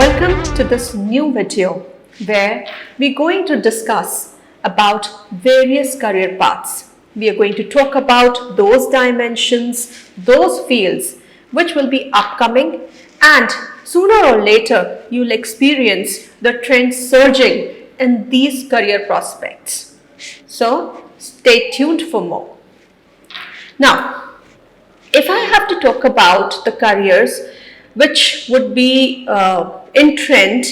Welcome to this new video where we're going to discuss about various career paths. We are going to talk about those dimensions, those fields which will be upcoming, and sooner or later you'll experience the trend surging in these career prospects. So stay tuned for more. Now, if I have to talk about the careers which would be in trend,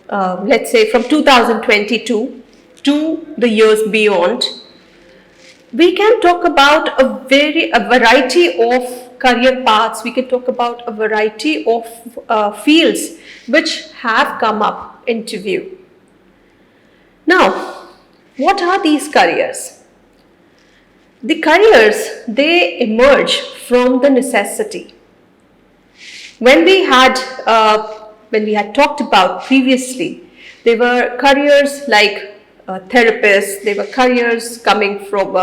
let's say from 2022 to the years beyond, we can talk about a variety of career paths. We can talk about a variety of fields which have come up into view. Now, what are these careers? The careers, they emerge from the necessity. When we had talked about previously, there were careers like therapists, there were careers coming from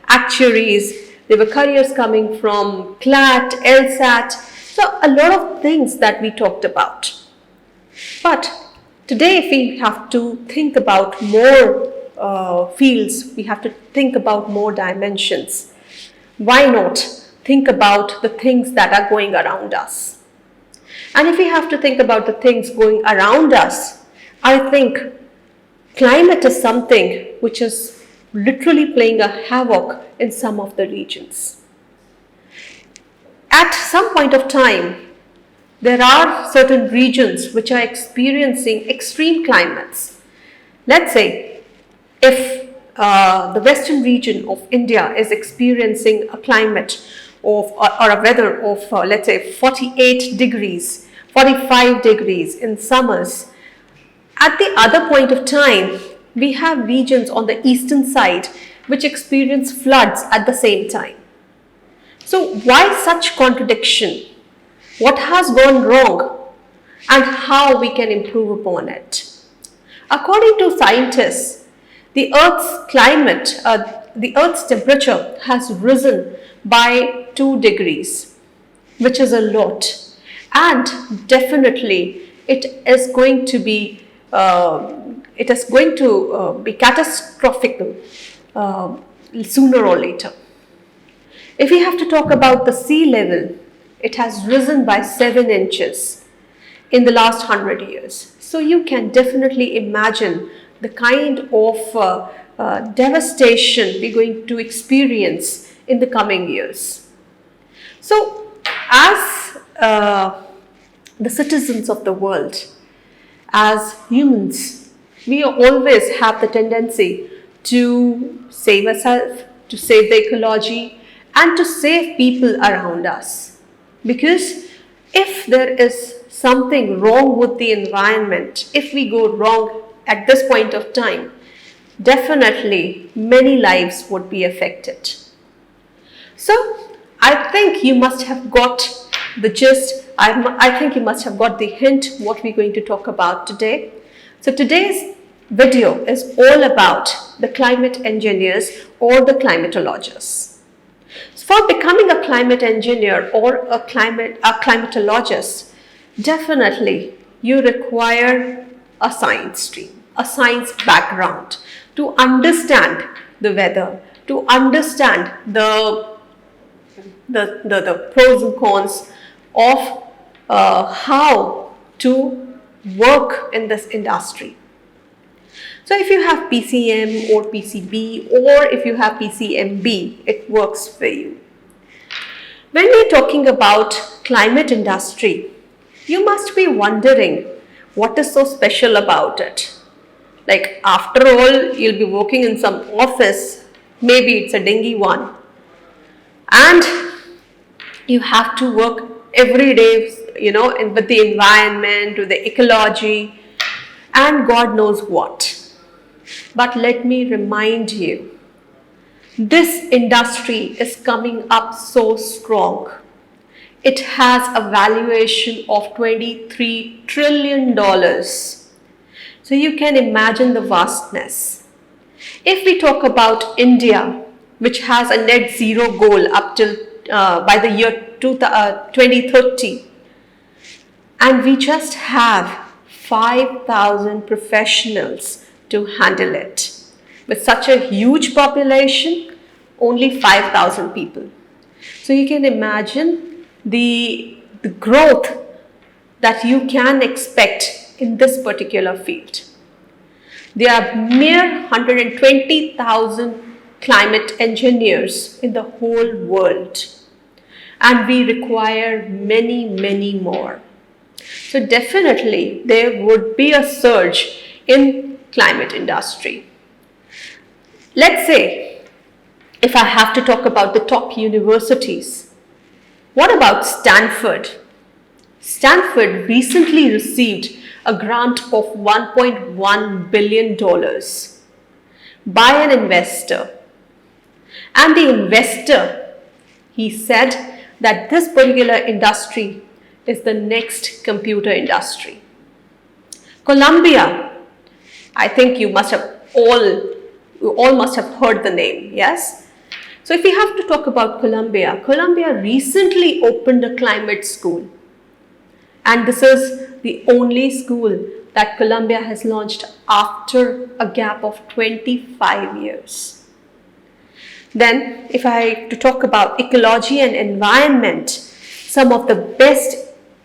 actuaries, there were careers coming from CLAT, LSAT, so a lot of things that we talked about. But today, if we have to think about more fields, we have to think about more dimensions. Why not think about the things that are going around us? And if we have to think about the things going around us, I think climate is something which is literally playing a havoc in some of the regions. At some point of time, there are certain regions which are experiencing extreme climates. Let's say if the western region of India is experiencing a climate or a weather of let's say 48 degrees, 45 degrees in summers. At the other point of time, we have regions on the eastern side which experience floods at the same time. So why such contradiction? What has gone wrong and how we can improve upon it? According to scientists, the Earth's climate, the Earth's temperature has risen by 2 degrees, which is a lot, and definitely it is going to be catastrophic sooner or later. If we have to talk about the sea level, it has risen by 7 inches in the last 100 years. So you can definitely imagine the kind of devastation we're going to experience in the coming years. So as the citizens of the world, as humans, we always have the tendency to save ourselves, to save the ecology, and to save people around us. Because if there is something wrong with the environment, if we go wrong at this point of time, definitely many lives would be affected. So I think you must have got the gist. I think you must have got the hint what we're going to talk about today. So today's video is all about the climate engineers or the climatologists. So for becoming a climate engineer or a climatologist, definitely you require a science stream, a science background to understand the weather, to understand the pros and cons of how to work in this industry. So if you have PCM or PCB, or if you have PCMB, it works for you. When we're talking about climate industry, you must be wondering what is so special about it. Like, after all, you'll be working in some office, maybe it's a dingy one, and you have to work every day, with the environment, with the ecology, and God knows what. But let me remind you, this industry is coming up so strong. It has a valuation of $23 trillion. So you can imagine the vastness. If we talk about India, which has a net zero goal up till by the year 2030, and we just have 5,000 professionals to handle it. With such a huge population, only 5,000 people. So you can imagine the growth that you can expect in this particular field. There are mere 120,000 climate engineers in the whole world, and we require many, many more. So definitely there would be a surge in climate industry. Let's say, if I have to talk about the top universities, what about Stanford? Stanford recently received a grant of $1.1 billion by an investor. And the investor, he said that this particular industry is the next computer industry. Columbia, I think you all must have heard the name, yes? So if we have to talk about Columbia, Columbia recently opened a climate school. And this is the only school that Columbia has launched after a gap of 25 years. Then, if I have to talk about ecology and environment, some of the best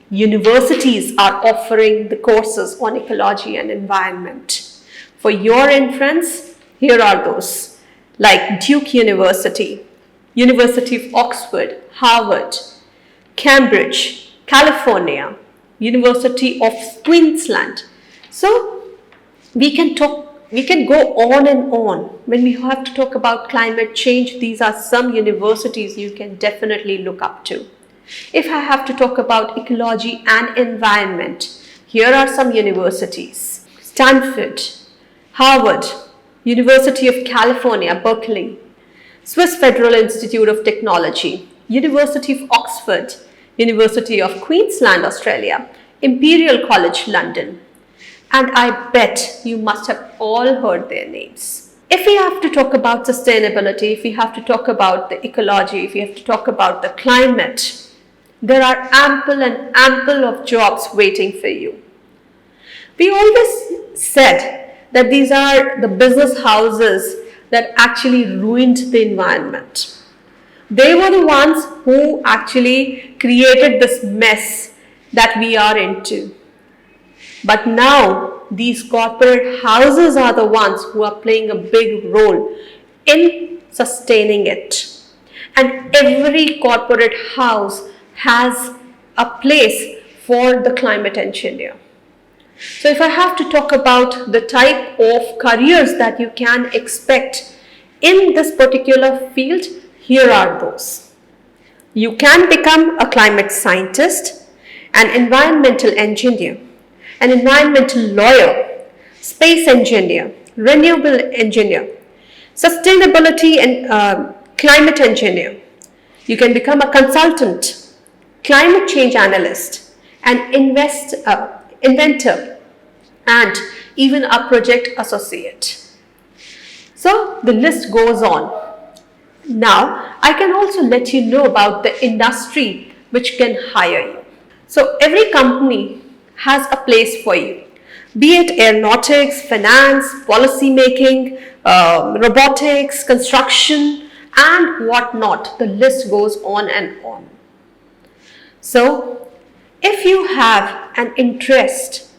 universities are offering the courses on ecology and environment. For your inference, here are those, like Duke University, University of Oxford, Harvard, Cambridge, California, University of Queensland. So we can go on and on. When we have to talk about climate change, these are some universities you can definitely look up to. If I have to talk about ecology and environment, here are some universities: Stanford, Harvard, University of California, Berkeley, Swiss Federal Institute of Technology, University of Oxford, University of Queensland, Australia, Imperial College, London. And I bet you must have all heard their names. If we have to talk about sustainability, if we have to talk about the ecology, if we have to talk about the climate, there are ample and ample of jobs waiting for you. We always said that these are the business houses that actually ruined the environment. They were the ones who actually created this mess that we are into. But now these corporate houses are the ones who are playing a big role in sustaining it. And every corporate house has a place for the climate engineer. So if I have to talk about the type of careers that you can expect in this particular field, here are those. You can become a climate scientist, an environmental engineer, an environmental lawyer, space engineer, renewable engineer, sustainability and climate engineer. You can become a consultant, climate change analyst, an inventor, and even a project associate. So the list goes on. Now, I can also let you know about the industry which can hire you. So every company has a place for you, be it aeronautics, finance, policy making, robotics, construction, and whatnot. The list goes on and on. So if you have an interest,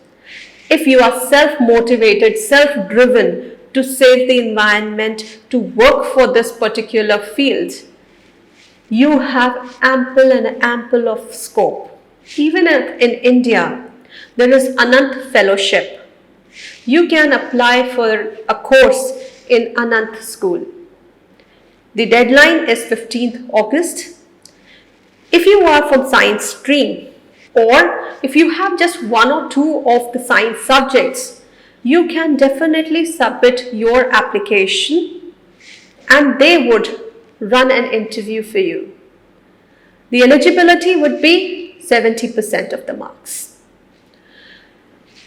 if you are self-motivated, self-driven to save the environment, to work for this particular field, you have ample and ample of scope. Even in India, there is Anant Fellowship. You can apply for a course in Anant School. The deadline is 15th August. If you are from science stream, or if you have just one or two of the science subjects, you can definitely submit your application and they would run an interview for you. The eligibility would be 70% of the marks.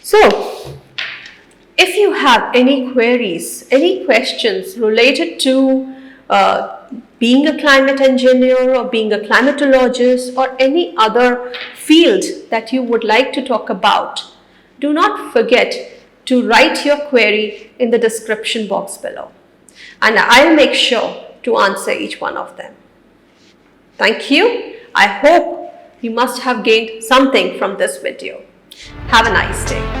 So, if you have any queries, any questions related to being a climate engineer or being a climatologist or any other field that you would like to talk about, do not forget to write your query in the description box below, and I'll make sure to answer each one of them. Thank you. I hope you must have gained something from this video. Have a nice day.